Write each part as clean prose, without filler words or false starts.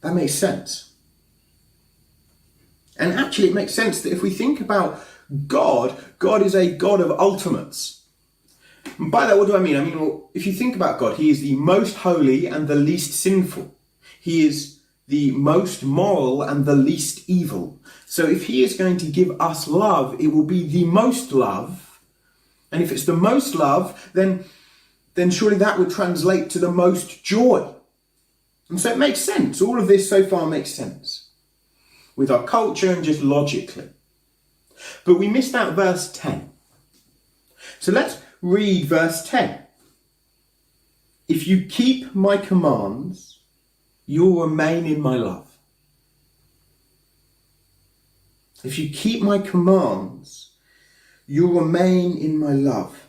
That makes sense. And actually it makes sense that if we think about God, God is a God of ultimates. And by that, what do I mean? I mean, well, if you think about God, he is the most holy and the least sinful. He is the most moral and the least evil. So if he is going to give us love, it will be the most love. And if it's the most love, then surely that would translate to the most joy. And so it makes sense. All of this so far makes sense with our culture and just logically. But we missed out verse 10. So let's read verse 10. If you keep my commands, you'll remain in my love. If you keep my commands, you'll remain in my love,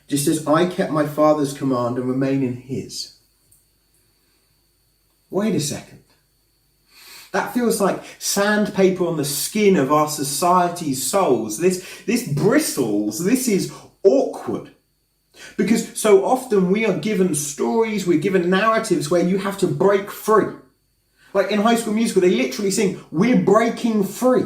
just as I kept my Father's command and remain in his. Wait a second. That feels like sandpaper on the skin of our society's souls. This bristles. This is awkward. Because so often we are given stories, we're given narratives where you have to break free. Like in High School Musical, they literally sing, we're breaking free.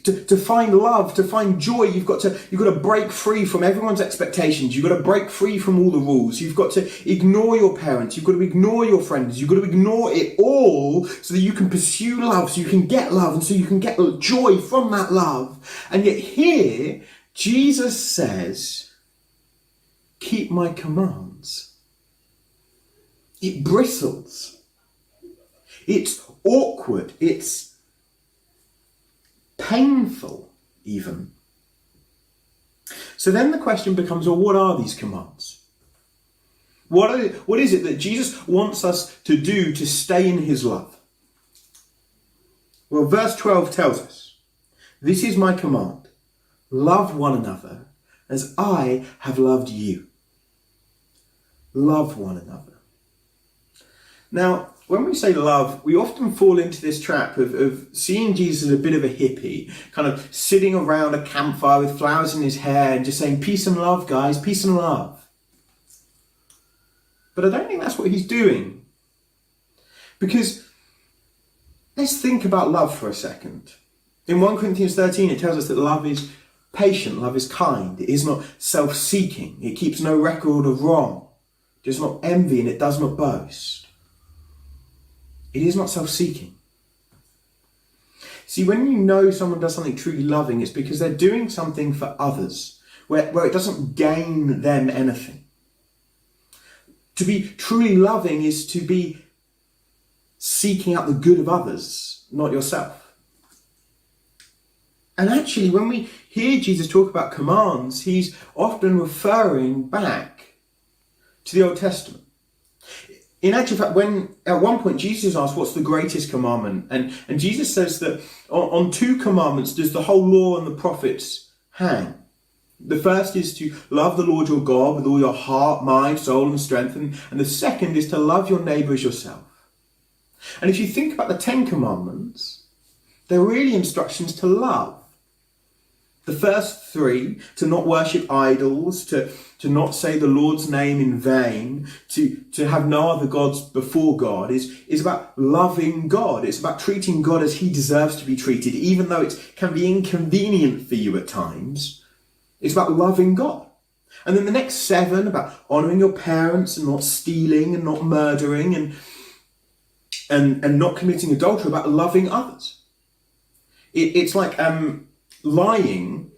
To find love, to find joy, you've got to break free from everyone's expectations. You've got to break free from all the rules. You've got to ignore your parents. You've got to ignore your friends. You've got to ignore it all so that you can pursue love, so you can get love, and so you can get joy from that love. And yet here, Jesus says, keep my commands. It bristles. It's awkward. It's painful, even. So then the question becomes, well, what are these commands? What is it that Jesus wants us to do to stay in his love? Well, verse 12 tells us, this is my command, love one another as I have loved you. Love one another. Now, when we say love, we often fall into this trap of seeing Jesus as a bit of a hippie, kind of sitting around a campfire with flowers in his hair and just saying, peace and love, guys, peace and love. But I don't think that's what he's doing. Because let's think about love for a second. In 1 Corinthians 13, it tells us that love is patient, love is kind, it is not self-seeking, it keeps no record of wrong, it does not envy, and it does not boast. It is not self-seeking. See, when you know someone does something truly loving, it's because they're doing something for others, where it doesn't gain them anything. To be truly loving is to be seeking out the good of others, not yourself. And actually, when we hear Jesus talk about commands, he's often referring back to the Old Testament. In actual fact, when at one point Jesus asked, what's the greatest commandment? And Jesus says that on 2 commandments does the whole law and the prophets hang. The first is to love the Lord your God with all your heart, mind, soul and strength. And the second is to love your neighbour as yourself. And if you think about the 10 commandments, they're really instructions to love. The first 3, to not worship idols, to not say the Lord's name in vain, to have no other gods before God, is about loving God. It's about treating God as he deserves to be treated, even though it can be inconvenient for you at times. It's about loving God. And then the next 7, about honouring your parents and not stealing and not murdering and not committing adultery, about loving others. It's like lying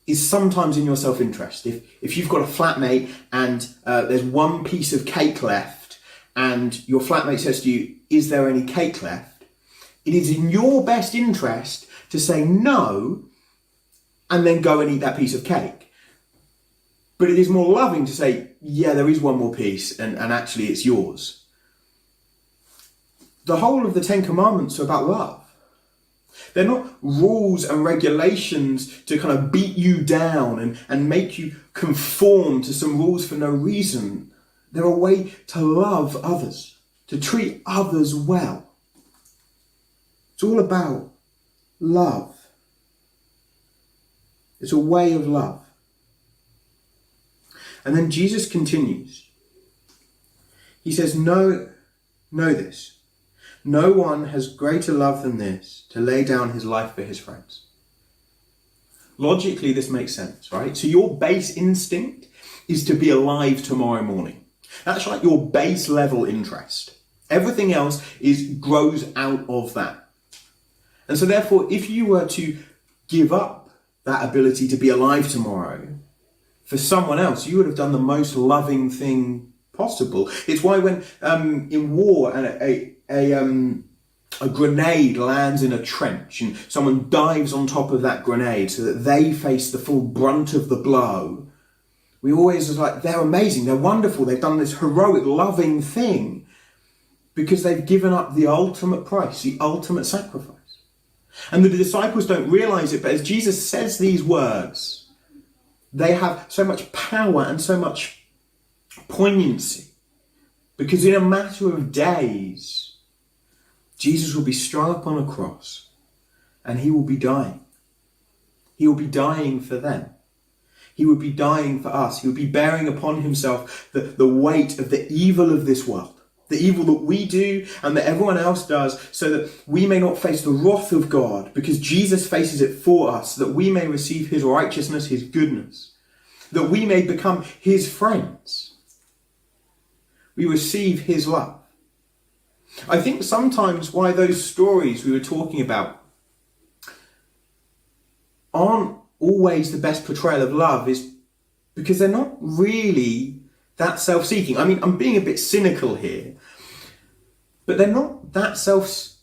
is sometimes in your self-interest. If you've got a flatmate and there's one piece of cake left and your flatmate says to you, is there any cake left? It is in your best interest to say no and then go and eat that piece of cake. But it is more loving to say, yeah, there is one more piece and actually it's yours. The whole of the 10 Commandments are about love. They're not rules and regulations to kind of beat you down and make you conform to some rules for no reason. They're a way to love others, to treat others well. It's all about love. It's a way of love. And then Jesus continues. He says, no Know this, no one has greater love than this, to lay down his life for his friends. Logically, this makes sense, right? So your base instinct is to be alive tomorrow morning. That's like your base level interest. Everything else grows out of that. And so therefore, if you were to give up that ability to be alive tomorrow for someone else, you would have done the most loving thing possible. It's why when in war a grenade lands in a trench and someone dives on top of that grenade so that they face the full brunt of the blow, we always are like, they're amazing, they're wonderful, they've done this heroic, loving thing because they've given up the ultimate price, the ultimate sacrifice. And the disciples don't realize it, but as Jesus says these words, they have so much power and so much poignancy, because in a matter of days, Jesus will be strung upon a cross and he will be dying. He will be dying for them. He would be dying for us. He would be bearing upon himself the weight of the evil of this world, the evil that we do and that everyone else does, so that we may not face the wrath of God, because Jesus faces it for us, that we may receive his righteousness, his goodness, that we may become his friends. We receive his love. I think sometimes why those stories we were talking about aren't always the best portrayal of love is because they're not really that self-seeking. I mean, I'm being a bit cynical here, but they're not that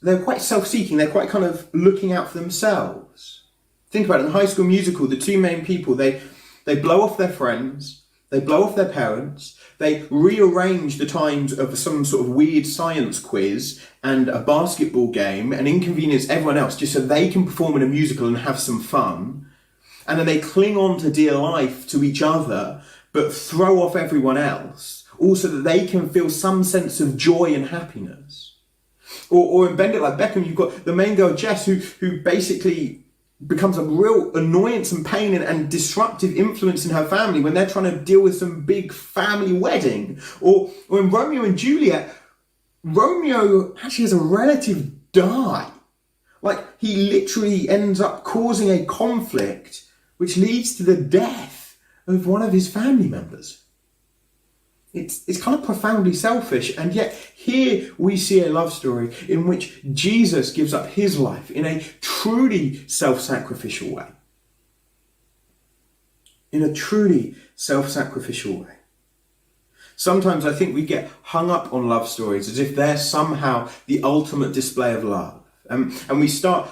they're quite self-seeking. They're quite kind of looking out for themselves. Think about it. In High School Musical, the two main people, they blow off their friends, they blow off their parents, they rearrange the times of some sort of weird science quiz and a basketball game and inconvenience everyone else just so they can perform in a musical and have some fun. And then they cling on to dear life to each other, but throw off everyone else, all so that they can feel some sense of joy and happiness. Or in Bend It Like Beckham, you've got the main girl, Jess, who basically becomes a real annoyance and pain and disruptive influence in her family when they're trying to deal with some big family wedding. Or in Romeo and Juliet, Romeo actually has a relative die. Like, he literally ends up causing a conflict which leads to the death of one of his family members. It's kind of profoundly selfish, and yet here we see a love story in which Jesus gives up his life in a truly self-sacrificial way. In a truly self-sacrificial way. Sometimes I think we get hung up on love stories as if they're somehow the ultimate display of love. And we start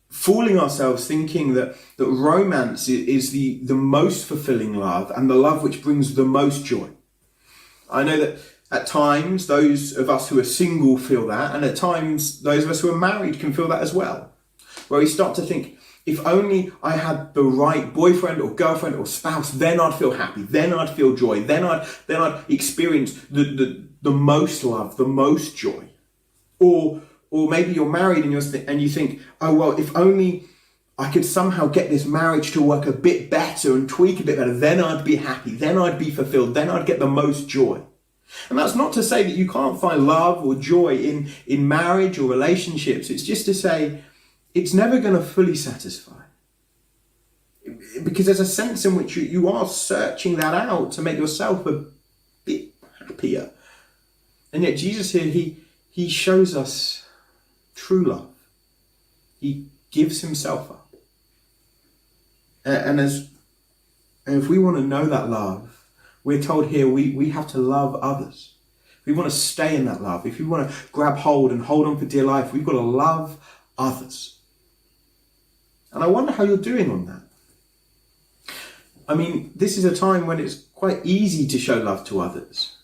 fooling ourselves thinking that romance is the most fulfilling love and the love which brings the most joy. I know that at times those of us who are single feel that, and at times those of us who are married can feel that as well. Where we start to think, if only I had the right boyfriend or girlfriend or spouse, then I'd feel happy, then I'd feel joy, then I'd experience the most love, the most joy. Or maybe you're married and you think, oh, well, if only I could somehow get this marriage to work a bit better and tweak a bit better, then I'd be happy, then I'd be fulfilled, then I'd get the most joy. And that's not to say that you can't find love or joy in marriage or relationships. It's just to say it's never going to fully satisfy. Because there's a sense in which you are searching that out to make yourself a bit happier. And yet Jesus here, he shows us true love. He gives himself up. And if we want to know that love, we're told here we have to love others. If we want to stay in that love, if we want to grab hold and hold on for dear life, we've got to love others. And I wonder how you're doing on that. I mean, this is a time when it's quite easy to show love to others.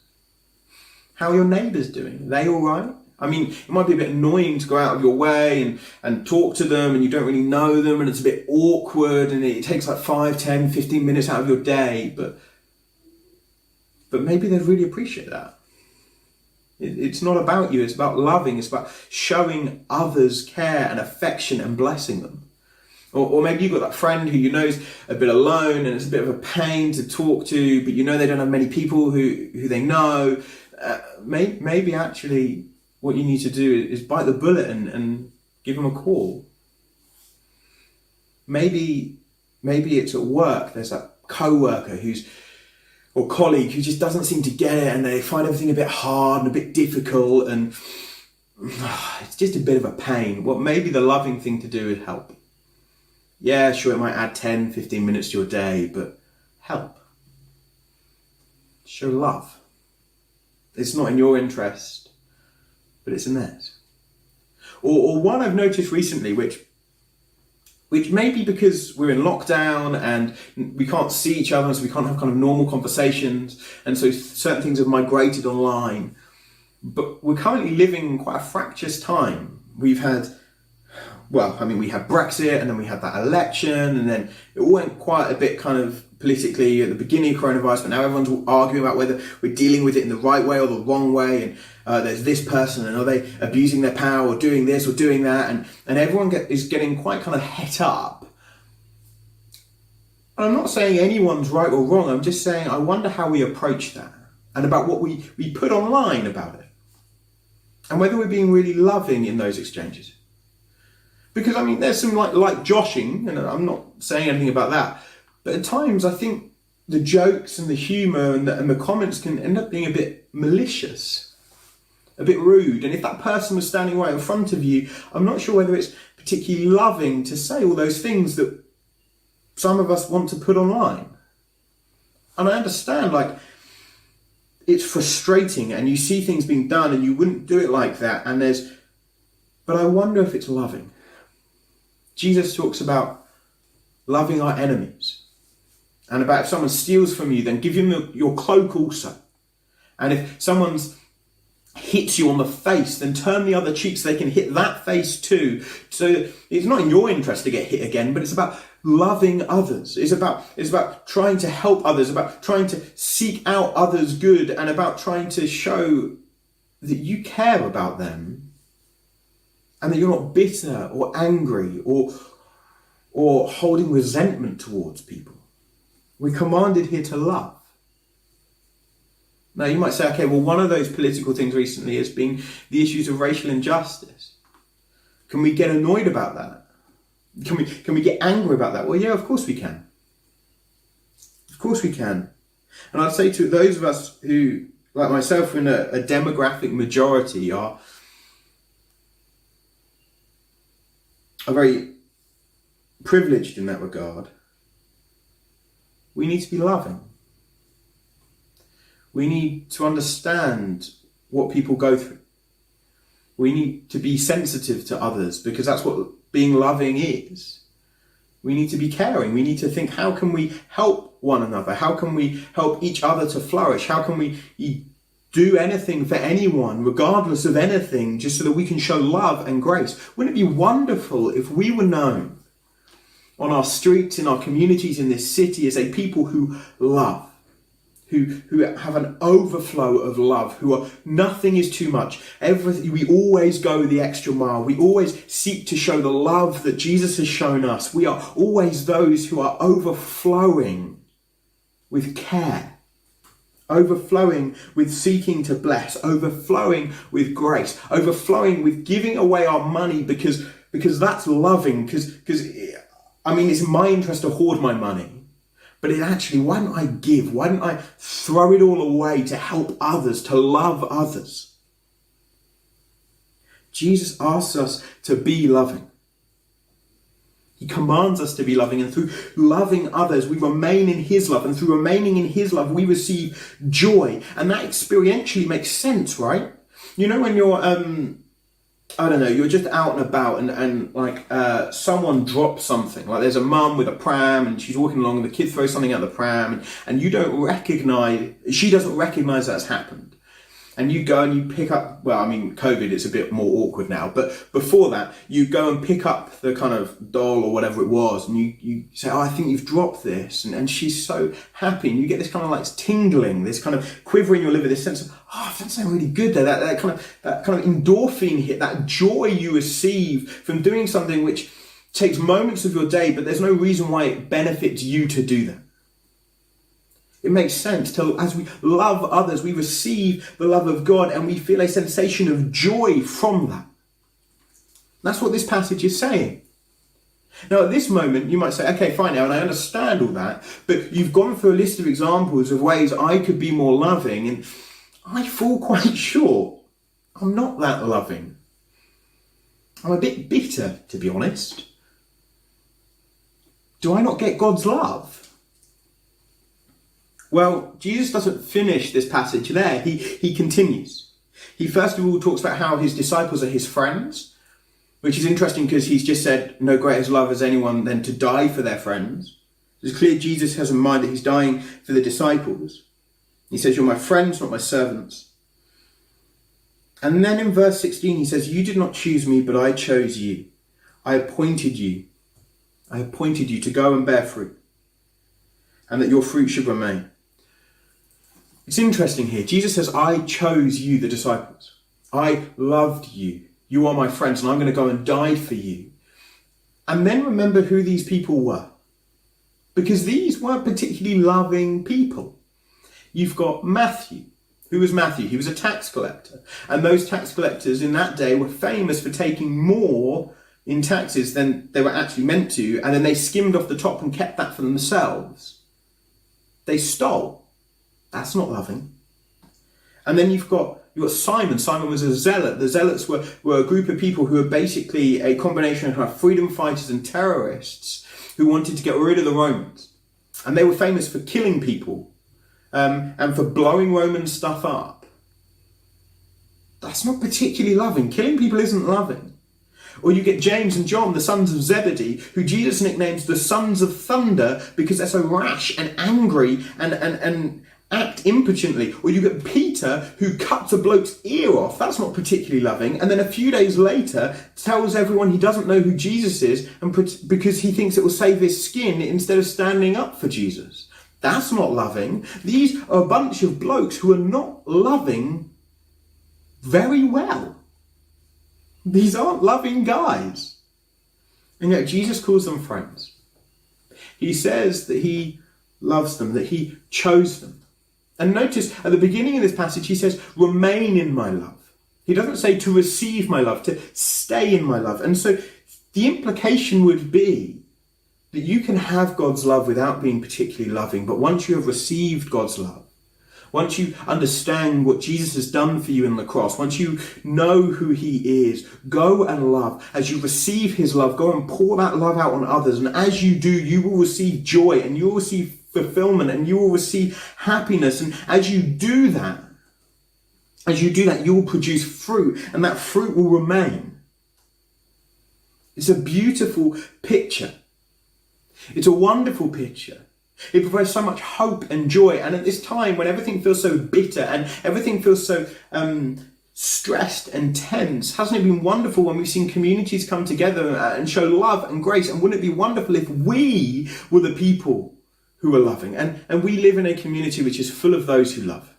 How are your neighbours doing? Are they all right? I mean, it might be a bit annoying to go out of your way and talk to them and you don't really know them and it's a bit awkward and it takes like 5, 10, 15 minutes out of your day, but maybe they'd really appreciate that. It's not about you, it's about loving, it's about showing others care and affection and blessing them. Or maybe you've got that friend who you know is a bit alone and it's a bit of a pain to talk to, but you know they don't have many people who they know. Maybe actually what you need to do is bite the bullet and give them a call. Maybe it's at work. There's a co-worker or colleague who just doesn't seem to get it, and they find everything a bit hard and a bit difficult, and it's just a bit of a pain. Well, maybe the loving thing to do is help. Yeah, sure, it might add 10, 15 minutes to your day, but help. Show love. It's not in your interest, but it's in theirs. Or one I've noticed recently, which may be because we're in lockdown and we can't see each other, so we can't have kind of normal conversations, and so certain things have migrated online. But we're currently living quite a fractious time. We had Brexit, and then we had that election, and then it all went quite a bit kind of politically at the beginning of coronavirus, but now everyone's arguing about whether we're dealing with it in the right way or the wrong way, and there's this person, and are they abusing their power or doing this or doing that, and everyone is getting quite kind of het up. And I'm not saying anyone's right or wrong, I'm just saying I wonder how we approach that, and about what we put online about it, and whether we're being really loving in those exchanges. Because, I mean, there's some like joshing, and I'm not saying anything about that, but at times I think the jokes and the humour and the comments can end up being a bit malicious, a bit rude. And if that person was standing right in front of you, I'm not sure whether it's particularly loving to say all those things that some of us want to put online. And I understand, it's frustrating, and you see things being done and you wouldn't do it like that, but I wonder if it's loving. Jesus talks about loving our enemies, and about if someone steals from you, then give him your cloak also. And if someone's hits you on the face, then turn the other cheek so they can hit that face too. So it's not in your interest to get hit again, but it's about loving others. It's about trying to help others, about trying to seek out others' good, and about trying to show that you care about them, and that you're not bitter or angry or holding resentment towards people. We're commanded here to love. Now you might say, okay, well, one of those political things recently has been the issues of racial injustice. Can we get annoyed about that? Can we get angry about that? Well, yeah, of course we can. Of course we can. And I'd say to those of us who, like myself, in a demographic majority, are very privileged in that regard, we need to be loving. We need to understand what people go through. We need to be sensitive to others, because that's what being loving is. We need to be caring. We need to think, how can we help one another? How can we help each other to flourish? How can we do anything for anyone, regardless of anything, just so that we can show love and grace? Wouldn't it be wonderful if we were known on our streets, in our communities, in this city, as a people who love, who have an overflow of love, who are, nothing is too much. Everything, we always go the extra mile. We always seek to show the love that Jesus has shown us. We are always those who are overflowing with care, overflowing with seeking to bless, overflowing with grace, overflowing with giving away our money because that's loving, because it's in my interest to hoard my money. But why don't I give? Why don't I throw it all away to help others, to love others? Jesus asks us to be loving. He commands us to be loving, and through loving others, we remain in his love, and through remaining in his love, we receive joy. And that experientially makes sense, right? You know, when you're, you're just out and about, and someone drops something. Like there's a mum with a pram, and she's walking along, and the kid throws something out the pram, and she doesn't recognise that's happened. And you go and you pick up, COVID, it's a bit more awkward now, but before that, you go and pick up the kind of doll or whatever it was, and you say, I think you've dropped this, and she's so happy, and you get this kind of tingling, this kind of quiver in your liver, this sense of, I've done something really good there, that kind of endorphin hit, that joy you receive from doing something which takes moments of your day, but there's no reason why it benefits you to do that. It makes sense to, as we love others, we receive the love of God and we feel a sensation of joy from that. That's what this passage is saying. Now, at this moment, you might say, okay, fine, now, and I understand all that, but you've gone through a list of examples of ways I could be more loving, and I fall quite short. I'm not that loving. I'm a bit bitter, to be honest. Do I not get God's love? Well, Jesus doesn't finish this passage there. He continues. He first of all talks about how his disciples are his friends, which is interesting because he's just said, no greater love has anyone than to die for their friends. It's clear Jesus has in mind that he's dying for the disciples. He says, you're my friends, not my servants. And then in verse 16, he says, you did not choose me, but I chose you. I appointed you. I appointed you to go and bear fruit, and that your fruit should remain. It's interesting here. Jesus says, I chose you, the disciples. I loved you. You are my friends, and I'm going to go and die for you. And then remember who these people were. Because these weren't particularly loving people. You've got Matthew. Who was Matthew? He was a tax collector. And those tax collectors in that day were famous for taking more in taxes than they were actually meant to. And then they skimmed off the top and kept that for themselves. They stole. That's not loving. And then you've got Simon. Simon was a zealot. The zealots were a group of people who were basically a combination of freedom fighters and terrorists who wanted to get rid of the Romans. And they were famous for killing people and for blowing Roman stuff up. That's not particularly loving. Killing people isn't loving. Or you get James and John, the sons of Zebedee, who Jesus nicknames the sons of thunder because they're so rash and angry and act impotently. Or you get Peter, who cuts a bloke's ear off. That's not particularly loving. And then a few days later tells everyone he doesn't know who Jesus is and because he thinks it will save his skin instead of standing up for Jesus. That's not loving. These are a bunch of blokes who are not loving very well. These aren't loving guys. And yet Jesus calls them friends. He says that he loves them, that he chose them. And notice at the beginning of this passage, he says, remain in my love. He doesn't say to receive my love, to stay in my love. And so the implication would be that you can have God's love without being particularly loving. But once you have received God's love, once you understand what Jesus has done for you in the cross, once you know who he is, go and love. As you receive his love, go and pour that love out on others. And as you do, you will receive joy and you will receive fulfillment and you will receive happiness. And as you do that, you will produce fruit and that fruit will remain. It's a beautiful picture. It's a wonderful picture. It provides so much hope and joy. And at this time when everything feels so bitter and everything feels so stressed and tense, hasn't it been wonderful when we've seen communities come together and show love and grace? And wouldn't it be wonderful if we were the people who are loving? And we live in a community which is full of those who love.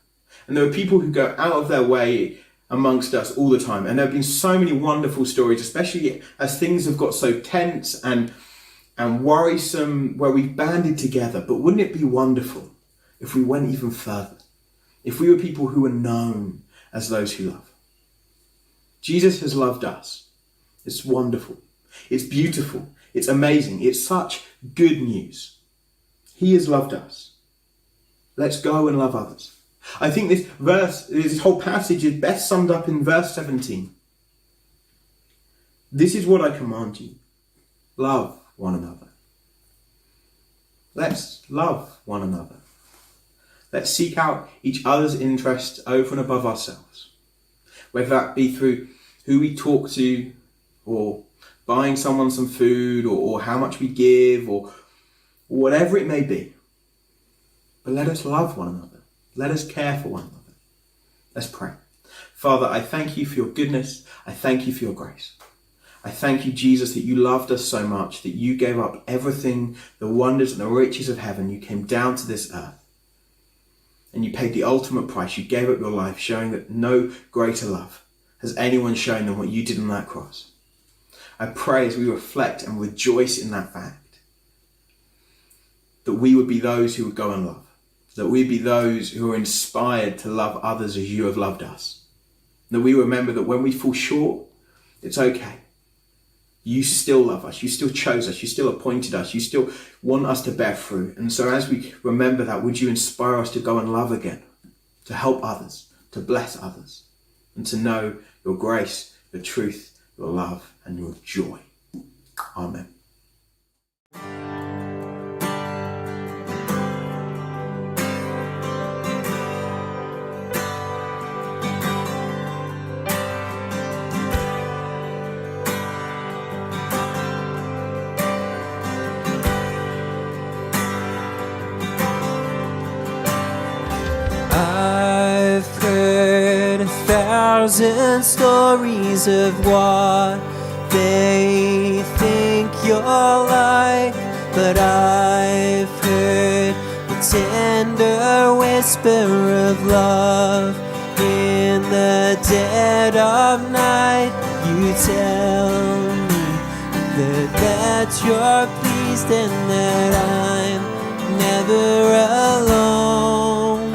And there are people who go out of their way amongst us all the time. And there have been so many wonderful stories, especially as things have got so tense and worrisome, where we've banded together. But wouldn't it be wonderful if we went even further? If we were people who were known as those who love. Jesus has loved us. It's wonderful. It's beautiful. It's amazing. It's such good news. He has loved us. Let's go and love others. I think this whole passage is best summed up in verse 17. This is what I command you. Love one another. Let's love one another. Let's seek out each other's interests over and above ourselves. Whether that be through who we talk to, or buying someone some food, or how much we give, or whatever it may be. But let us love one another. Let us care for one another. Let's pray. Father, I thank you for your goodness. I thank you for your grace. I thank you, Jesus, that you loved us so much, that you gave up everything, the wonders and the riches of heaven. You came down to this earth and you paid the ultimate price. You gave up your life, showing that no greater love has anyone shown than what you did on that cross. I pray as we reflect and rejoice in that fact, that we would be those who would go and love, that we be those who are inspired to love others as you have loved us. That we remember that when we fall short, it's okay. You still love us. You still chose us. You still appointed us. You still want us to bear fruit. And so as we remember that, would you inspire us to go and love again, to help others, to bless others, and to know your grace, your truth, your love, and your joy. Amen. I've heard 1,000 stories of what they think you're like, but I've heard the tender whisper of love in the dead of night. You tell me that you're pleased and that I'm never alone.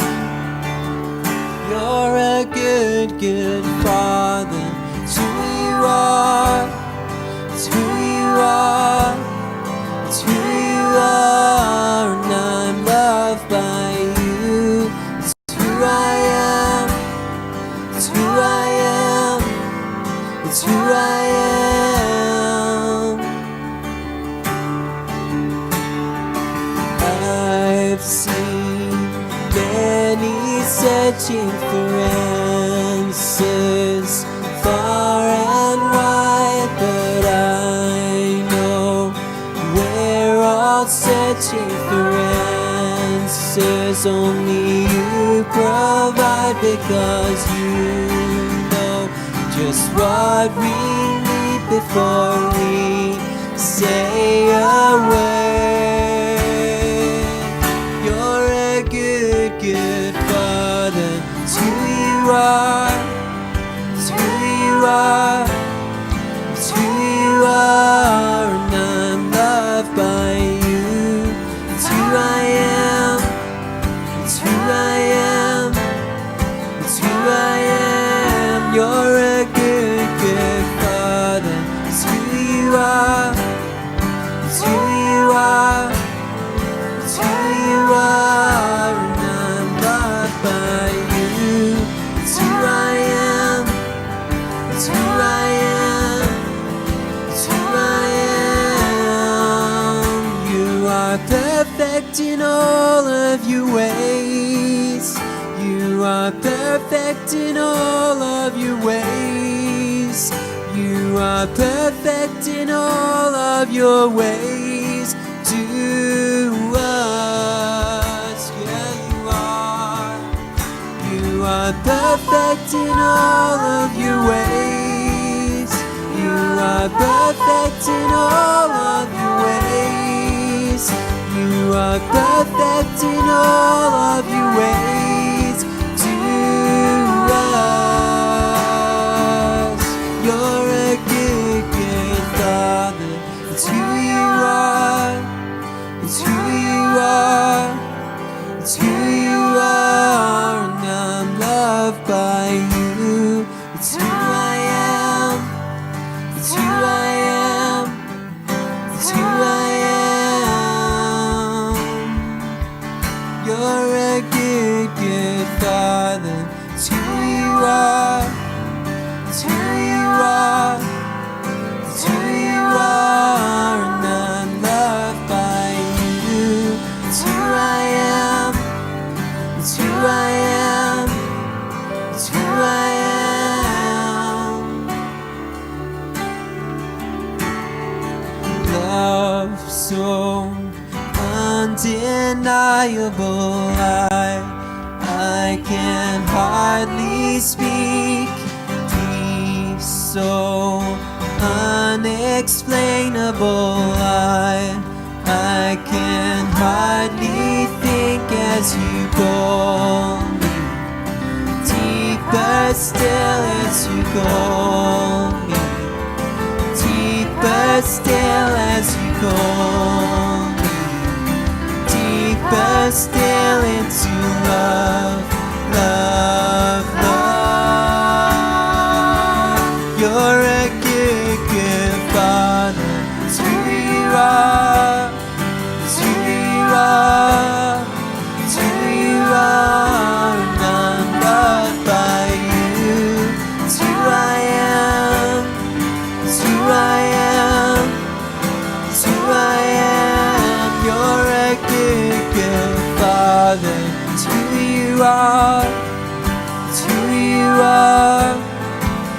You're a good, good Father. It's who you are. It's who you are. It's who you are. And I'm loved by you. It's who I am. It's who I am. It's who I am. I've seen many searching for answers far and wide, but I know we're all searching for answers only you provide, because you know just what we need before we say a word. You're a good, good Father. It's who you are. It's who you are. It's who you are. And I'm loved by you. It's who I am. It's who I am. It's who I am. You're a good, good Father. It's who you are. It's who you are. It's who you are. And I'm loved by you. It's who I am. It's who I am. It's who I am. You are perfect in all of your ways. You are perfect in all of your ways. You are perfect in all of your ways to us. Yeah, you are. You are perfect in all of your ways. You are perfect in all of your ways. You are perfect in all of your ways to us. You're a good, good Father. It's who you are. It's who you are. It's who you are. And I'm loved by you. It's who I am. It's who I am. It's who I am. You're a good, good Father. It's who you are. It's who you are. It's who you are. And I'm loved by you. It's who I am. It's who I am. It's who I am. Love so undeniable, I can hardly speak. Peace so unexplainable, I can hardly think as you call me. Deeper still as you call me. Deeper still as you call me. Deeper still into love, love, love. You're a good, good Father. It's who you are. It's who you are. It's who you are. None but by you. It's who I am. It's who I am. It's who I am. You're a good, good Father. It's who you are. It's who you are.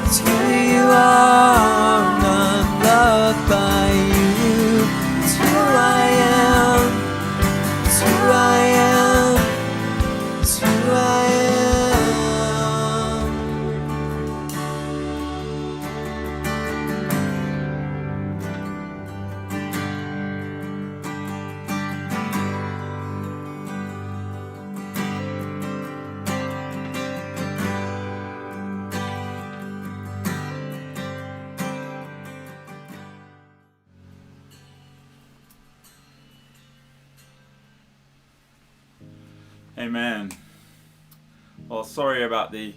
It's who you are. None loved by you. It's who I am. It's who I am. It's who I am. Amen. Well, sorry about the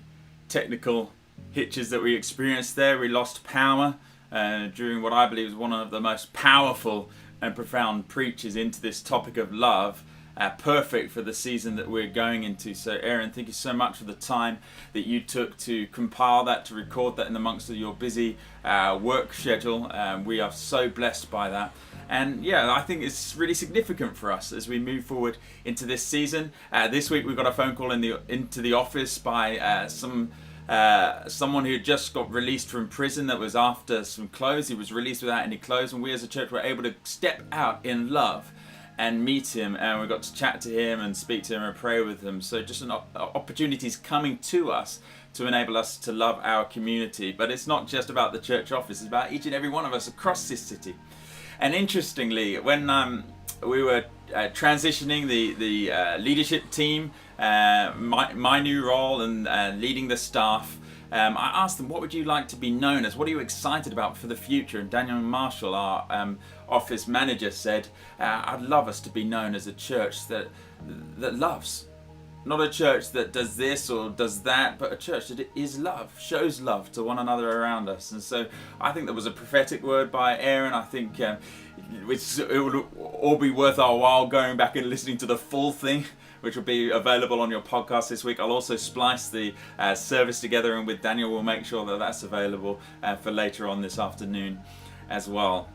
technical hitches that we experienced there. We lost power during what I believe is one of the most powerful and profound preachers into this topic of love. Perfect for the season that we're going into. So Aaron, thank you so much for the time that you took to compile that, to record that in amongst your busy work schedule. We are so blessed by that. And yeah, I think it's really significant for us as we move forward into this season. This week we got a phone call into the office by someone who just got released from prison that was after some clothes. He was released without any clothes, and we as a church were able to step out in love and meet him, and we got to chat to him and speak to him and pray with him. So just opportunities coming to us to enable us to love our community. But it's not just about the church office, it's about each and every one of us across this city. And interestingly, when we were transitioning the leadership team, my new role and leading the staff, I asked them, what would you like to be known as? What are you excited about for the future? And Daniel Marshall, our office manager, said, I'd love us to be known as a church that loves. Not a church that does this or does that, but a church that is love, shows love to one another around us. And so I think that was a prophetic word by Aaron. I think it would all be worth our while going back and listening to the full thing, which will be available on your podcast this week. I'll also splice the service together, and with Daniel we'll make sure that that's available for later on this afternoon as well.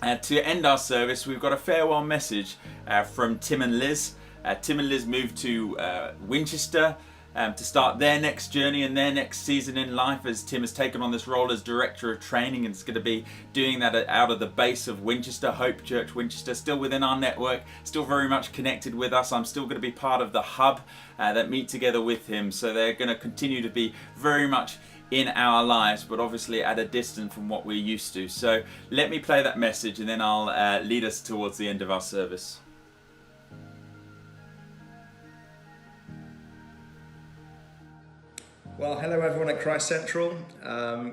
To end our service, we've got a farewell message from Tim and Liz. Tim and Liz moved to Winchester to start their next journey and their next season in life, as Tim has taken on this role as Director of Training, and is going to be doing that out of the base of Winchester, Hope Church Winchester, still within our network, still very much connected with us. I'm still going to be part of the hub that meet together with him, so they're going to continue to be very much in our lives, but obviously at a distance from what we're used to. So let me play that message, and then I'll lead us towards the end of our service. Well, hello everyone at ChristCentral.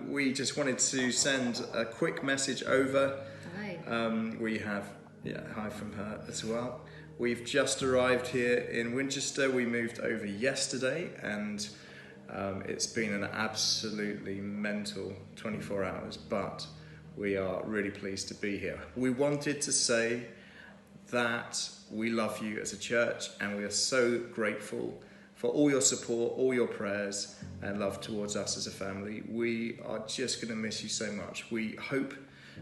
We just wanted to send a quick message over. Hi. We have, hi from her as well. We've just arrived here in Winchester. We moved over yesterday, and it's been an absolutely mental 24 hours, but we are really pleased to be here. We wanted to say that we love you as a church, and we are so grateful for all your support, all your prayers and love towards us as a family. We are just going to miss you so much. We hope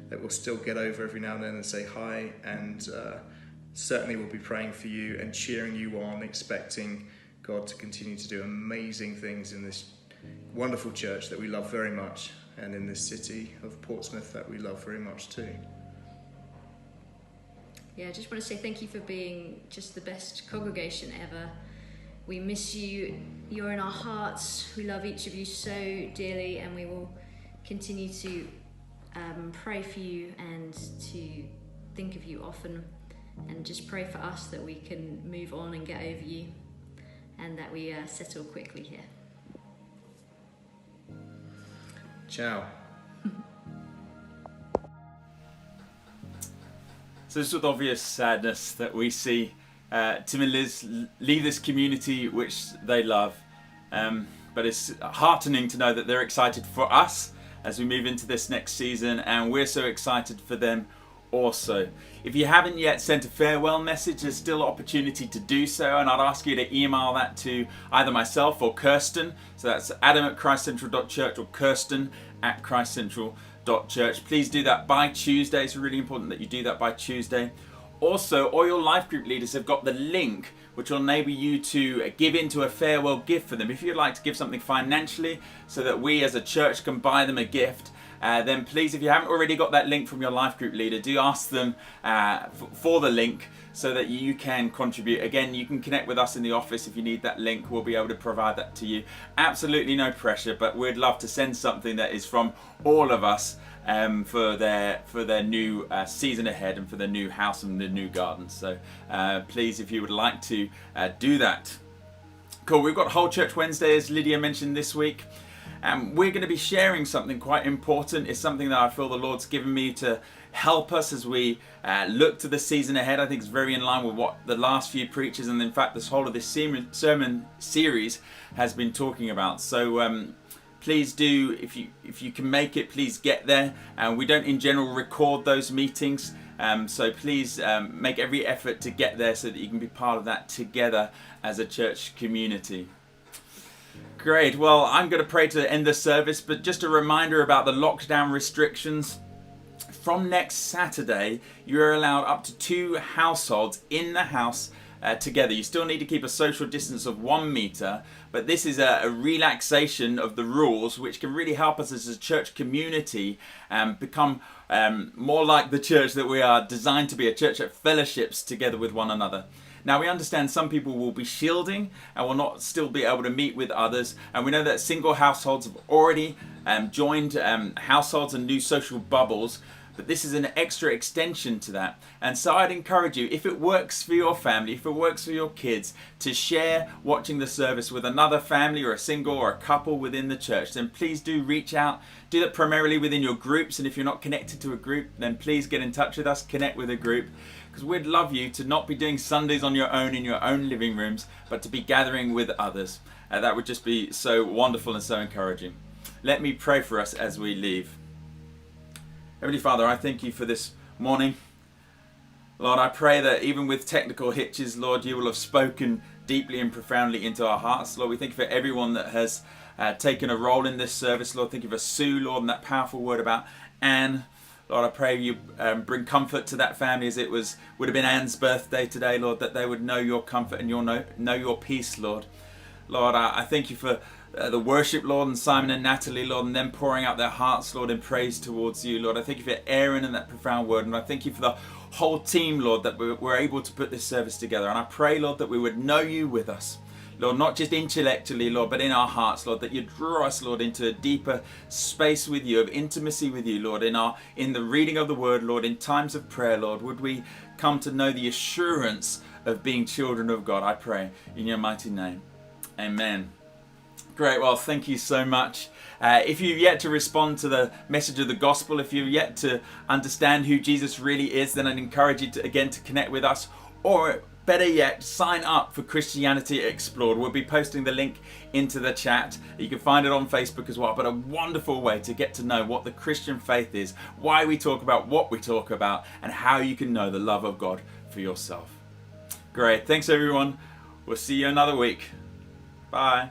that we'll still get over every now and then and say hi, and certainly we'll be praying for you and cheering you on, expecting God to continue to do amazing things in this wonderful church that we love very much, and in this city of Portsmouth that we love very much too. Yeah, I just want to say thank you for being just the best congregation ever. We miss you. You're in our hearts. We love each of you so dearly, and we will continue to pray for you and to think of you often, and just pray for us that we can move on and get over you, and that we settle quickly here. Ciao. So it's with obvious sadness that we see Tim and Liz leave this community which they love. But it's heartening to know that they're excited for us as we move into this next season, and we're so excited for them also. If you haven't yet sent a farewell message, there's still opportunity to do so, and I'd ask you to email that to either myself or Kirsten. So that's adam@ChristCentral.church or Kirsten@ChristCentral.church. Please do that by Tuesday. It's really important that you do that by Tuesday. Also, all your life group leaders have got the link which will enable you to give into a farewell gift for them. If you'd like to give something financially so that we as a church can buy them a gift, then please, if you haven't already got that link from your life group leader, do ask them for the link so that you can contribute. Again, you can connect with us in the office if you need that link. We'll be able to provide that to you. Absolutely no pressure, but we'd love to send something that is from all of us for their new season ahead and for their new house and the new garden. So please, if you would like to do that. Cool. We've got Whole Church Wednesday, as Lydia mentioned this week. We're going to be sharing something quite important. It's something that I feel the Lord's given me to help us as we look to the season ahead. I think it's very in line with what the last few preachers, and in fact this whole of this sermon series has been talking about. So please do, if you can make it, please get there. We don't in general record those meetings, so please make every effort to get there so that you can be part of that together as a church community. Great. Well, I'm going to pray to end the service, but just a reminder about the lockdown restrictions. From next Saturday, you're allowed up to 2 households in the house together. You still need to keep a social distance of 1 meter, but this is a relaxation of the rules which can really help us as a church community become more like the church that we are designed to be, a church that fellowships together with one another. Now, we understand some people will be shielding and will not still be able to meet with others, and we know that single households have already joined households and new social bubbles. But this is an extra extension to that. And so I'd encourage you, if it works for your family, if it works for your kids, to share watching the service with another family or a single or a couple within the church, then please do reach out. Do that primarily within your groups. And if you're not connected to a group, then please get in touch with us, connect with a group. Because we'd love you to not be doing Sundays on your own in your own living rooms, but to be gathering with others. That would just be so wonderful and so encouraging. Let me pray for us as we leave. Heavenly Father, I thank you for this morning. Lord, I pray that even with technical hitches, Lord, you will have spoken deeply and profoundly into our hearts. Lord, we thank you for everyone that has taken a role in this service. Lord, thank you for Sue, Lord, and that powerful word about Anne. Lord, I pray you bring comfort to that family as it would have been Anne's birthday today, Lord, that they would know your comfort and know your peace, Lord. Lord, I thank you for the worship, Lord, and Simon and Natalie, Lord, and them pouring out their hearts, Lord, in praise towards you, Lord. I thank you for Aaron and that profound word, and I thank you for the whole team, Lord, that we're able to put this service together. And I pray, Lord, that we would know you with us, Lord, not just intellectually, Lord, but in our hearts, Lord, that you draw us, Lord, into a deeper space with you, of intimacy with you, Lord, in the reading of the word, Lord, in times of prayer, Lord. Would we come to know the assurance of being children of God, I pray, in your mighty name. Amen. Great, well, thank you so much. If you've yet to respond to the message of the gospel, if you've yet to understand who Jesus really is, then I'd encourage you to connect with us, or better yet, sign up for Christianity Explored. We'll be posting the link into the chat. You can find it on Facebook as well, but a wonderful way to get to know what the Christian faith is, why we talk about what we talk about, and how you can know the love of God for yourself. Great, thanks everyone. We'll see you another week. Bye.